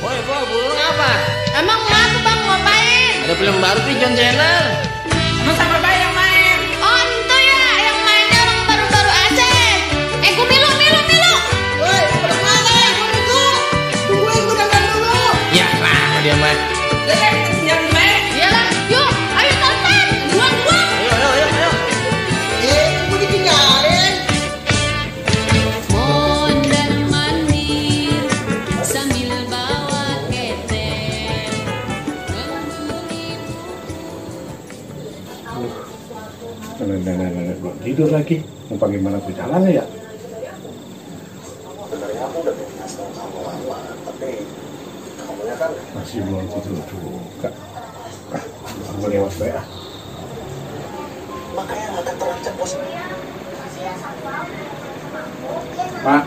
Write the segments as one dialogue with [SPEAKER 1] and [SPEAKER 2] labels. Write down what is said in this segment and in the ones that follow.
[SPEAKER 1] Woi, burung apa?
[SPEAKER 2] Emang kenapa bang, ngapain?
[SPEAKER 1] Ada film baru di John Channel.
[SPEAKER 3] Emang siapa bayi yang main?
[SPEAKER 2] Oh itu ya, yang mainnya orang baru-baru aja. Gue milu.
[SPEAKER 3] Woi, udah mana? Gue itu. Tungguin gue dandan dulu.
[SPEAKER 1] Ya, lama dia mah.
[SPEAKER 3] Yang main.
[SPEAKER 2] Iyalah, yuk, ayo tonton. Duluan.
[SPEAKER 1] Ayo.
[SPEAKER 3] Gue ditinggalin.
[SPEAKER 2] Mondar mandir sambil bawa ketek.
[SPEAKER 4] Nenek belum tidur lagi. Mau bagaimana tuh jalannya ya?
[SPEAKER 5] Sebenarnya aku udah bikin asal kamu lama, tapi kamunya kan
[SPEAKER 4] Masih belum tidur juga. Kamu lewat ya.
[SPEAKER 5] makanya nggak akan terancam bos.
[SPEAKER 4] Pak,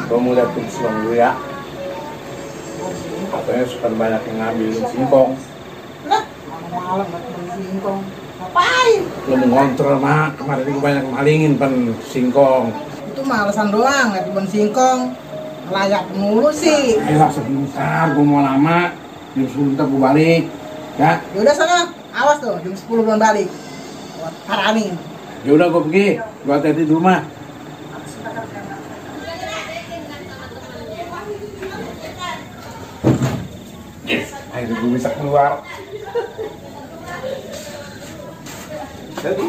[SPEAKER 4] kamu lihat tuh suang dulu ya. Katanya suka banyak yang ngambil singkong.
[SPEAKER 3] Lah, malam-malam nggak cuma singkong. Ngapain?
[SPEAKER 4] Lu mau ngontrol mak, kemarin itu banyak malingin pen singkong.
[SPEAKER 3] Itu mah alasan doang, nggak cuma singkong. Layak mulu sih.
[SPEAKER 4] Ayolah sebentar, gue mau lama. Jam 10 ntar gue balik. Ya,
[SPEAKER 3] Yaudah sana, awas tuh, jam 10 belum balik. Buat haramin.
[SPEAKER 4] yaudah gue pergi. Gue hati-hati di rumah. Akhirnya gue bisa keluar. Jadi,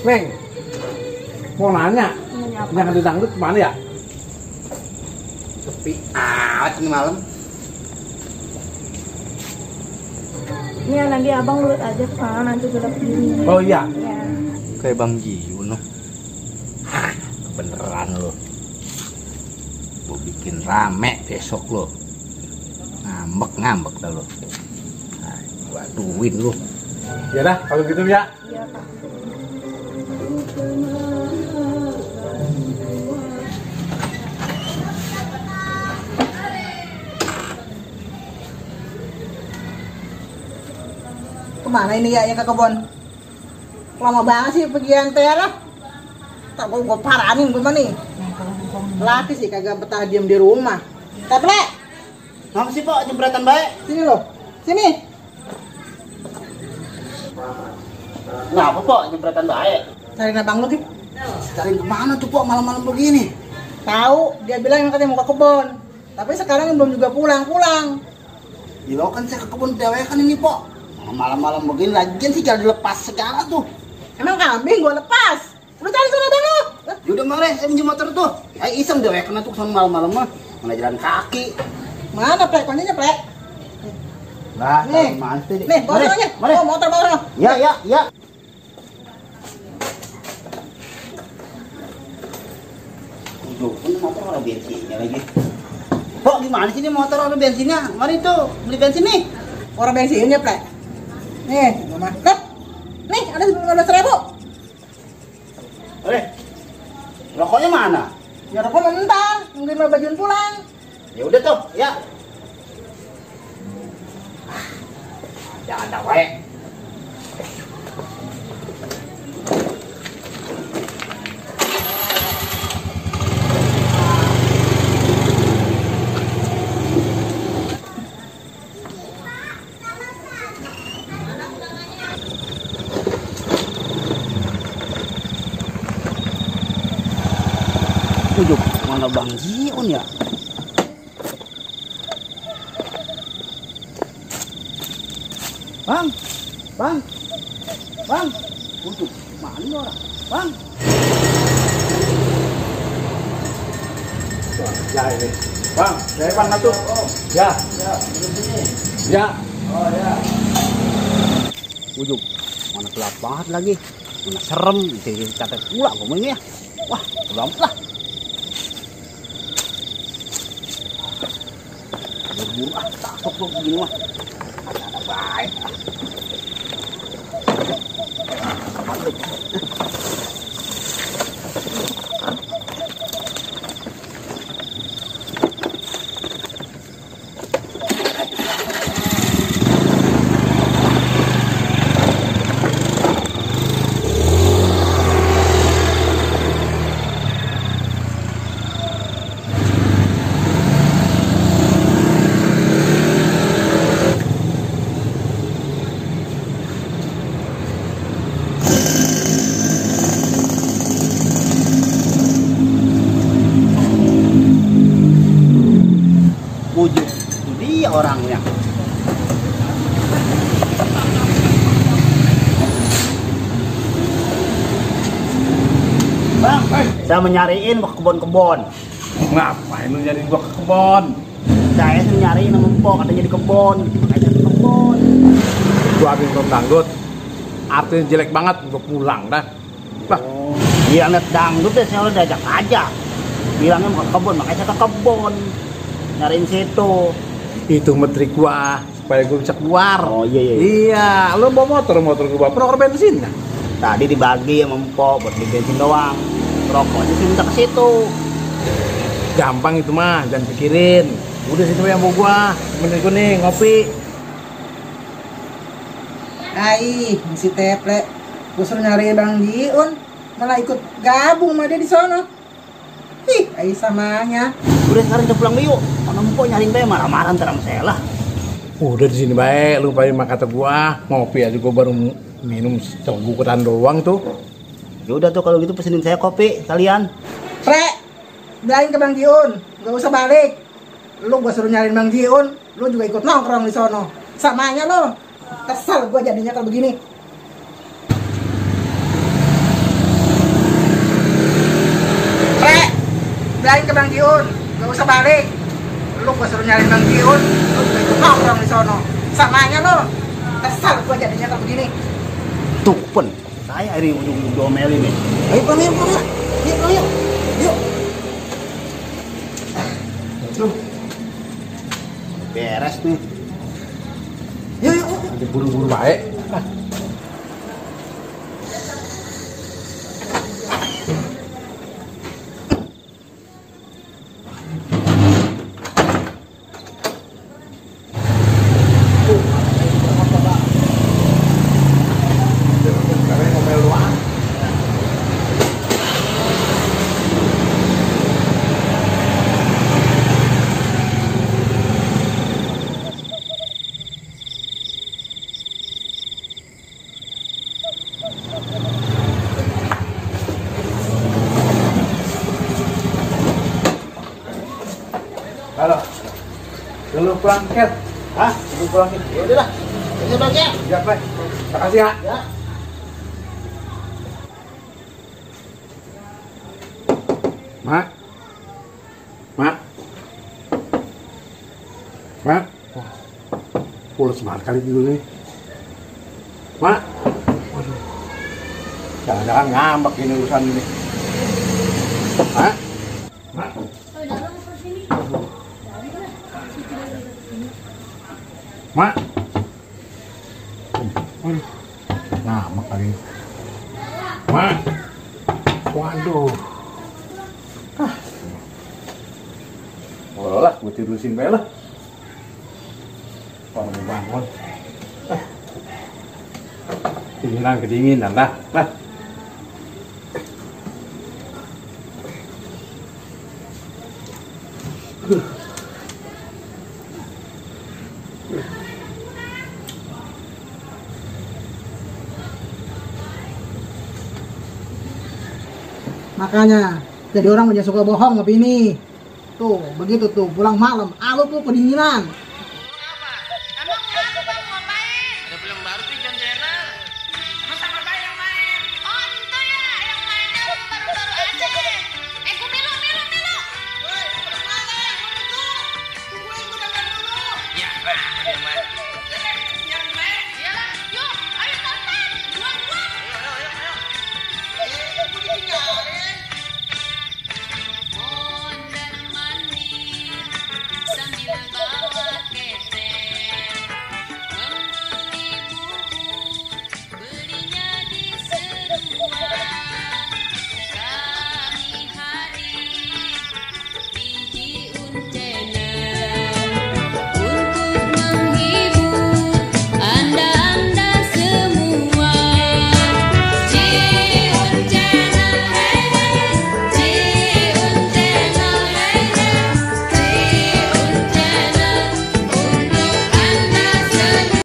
[SPEAKER 4] Neng, mau nanya, yang ada dangdut kemana ya?
[SPEAKER 1] Sepi amat ini malam.
[SPEAKER 6] Ini nanti abang urut aja kan, nanti udah begini.
[SPEAKER 4] Oh iya,
[SPEAKER 6] Ya.
[SPEAKER 1] Kayak Bang Jiuno. Hah, beneran lo. Gue bikin rame besok lo. Ngambek dah lo. Nah, gua duin lo.
[SPEAKER 4] ya dah kalau gitu ya.
[SPEAKER 6] Iya pak.
[SPEAKER 3] Kemana ini ya yang ke kebun? Lama banget sih pergian teh lah. Tak gue paranin gue mah nih. Laki sih kagak betah diem di rumah. Teple,
[SPEAKER 1] Apa sih Pak jembratan baik?
[SPEAKER 3] sini loh, sini.
[SPEAKER 1] Ngapa Pak jembratan baik?
[SPEAKER 3] Cariin abang lu Gip.
[SPEAKER 1] Cari kemana tuh Pak malam-malam begini?
[SPEAKER 3] Tahu dia bilang katanya mau ke kebun. Tapi sekarang belum juga pulang.
[SPEAKER 1] Ya lo kan saya ke kebun dewe kan ini Pak. Malam-malam begini lagian sih jangan dilepas segala tuh.
[SPEAKER 3] Emang kambing gue lepas. Lu cari sana abang lu.
[SPEAKER 1] Yaudah mare, saya minjem motor tuh. Ayo iseng dewe kena tuh sama malam-malam mah. Mana jalan kaki.
[SPEAKER 3] Mana plek? Kuncinya plek?
[SPEAKER 1] Lah,
[SPEAKER 3] Nih.
[SPEAKER 1] mana sih?
[SPEAKER 3] Nih, bawa aja.
[SPEAKER 1] Mare.
[SPEAKER 3] Oh, motor bawa.
[SPEAKER 1] Ya. Udah, ini motor ada bensinnya lagi. Kok gimana sih ini motor ada bensinnya? Mari tuh, beli bensin nih.
[SPEAKER 3] Orang bensinnya plek. Nih, mama. Nih, ada 15.000.
[SPEAKER 1] Rokoknya mana?
[SPEAKER 3] Ya rokok mentah, mungkin mau bajuan pulang.
[SPEAKER 1] Ya udah tuh, ya. Jangan ada wae. Ujuk, mana Bang Jiun ya? Bang. Ujuk, mana nih orang? Bang.
[SPEAKER 4] Ya ini, bang, saya pan tuh. Ya.
[SPEAKER 1] Oh ya. Ujuk, mana gelap banget lagi. Mana serem, jadi catat pula kamu ini ya. Wah, gelap lah. Buru-buru takut lo begini mah. Ada baik. Saya menyariin ke kebon-kebon.
[SPEAKER 4] Ngapain lu nyari gua ke kebon?
[SPEAKER 1] Saya sih nyariin sama empok katanya di kebon. Makanya ke kebon.
[SPEAKER 4] Gua habis nonton dangdut. Artinya jelek banget, gua pulang dah. Bah,
[SPEAKER 1] Iya liat dangdut deh, saya udah diajak aja. Bilangnya mau ke kebon, makanya saya ke kebon. Nyariin situ.
[SPEAKER 4] itu metrik gua supaya gua bisa keluar.
[SPEAKER 1] Oh iya.
[SPEAKER 4] Iya, lu bawa motor gua pernah bensin nggak?
[SPEAKER 1] Tadi dibagi sama empok buat beli bensin doang. Rokoknya sih minta ke situ.
[SPEAKER 4] Gampang itu mah, jangan pikirin. Udah situ yang mau gua, temenin gua nih ngopi.
[SPEAKER 3] Ai, si Teple. Gue suruh nyari Bang Jiun, malah ikut gabung sama dia di sono. Ih, ai samanya.
[SPEAKER 1] Udah sekarang kita pulang yuk. Mana empok nyariin saya marah-marah ntar sama saya lah.
[SPEAKER 4] Udah di sini baik, lu paling mah kata gua ngopi aja gua baru minum sebukutan doang tuh.
[SPEAKER 1] Ya udah tuh kalau gitu pesenin saya kopi kalian.
[SPEAKER 3] Pre, bilangin ke Bang Jiun, gak usah balik. Lu gue suruh nyariin Bang Jiun, lu juga ikut nongkrong di sono. Samanya lo. Kesel gue jadinya kalau begini. Pre, bilangin ke Bang Jiun, gak usah balik. Lu gue suruh nyariin Bang Jiun, lu juga ikut nongkrong di sono. Samanya lo. Kesel gue jadinya kalau begini.
[SPEAKER 1] Tuh pun saya ini ujung-ujung domelin nih.
[SPEAKER 3] Ayo pulang yuk. Yuk.
[SPEAKER 1] Beres nih.
[SPEAKER 3] Yuk.
[SPEAKER 4] Nanti buru-buru baik. Halo. Dulu pulang ket.
[SPEAKER 1] Hah?
[SPEAKER 4] Dulu pulang ket.
[SPEAKER 1] Ya udah lah. Saya baca.
[SPEAKER 4] Ya, Pak. Makasih ya.
[SPEAKER 1] Ya.
[SPEAKER 4] Mak. Mak. Mak. Wah. Pulas banget kali dulu nih. Mak. Waduh. Jangan-jangan ngambek ini urusan ini. Mak. Mak. Mak. Waduh. Ngambek kali ini. Mak. Waduh. Lah, gue tidurin bae lah. Orang mau bangun. Kedinginan lah.
[SPEAKER 3] Makanya jadi orang menjadi suka bohong sama bini. Tuh, begitu tuh pulang malam, lu tuh kedinginan.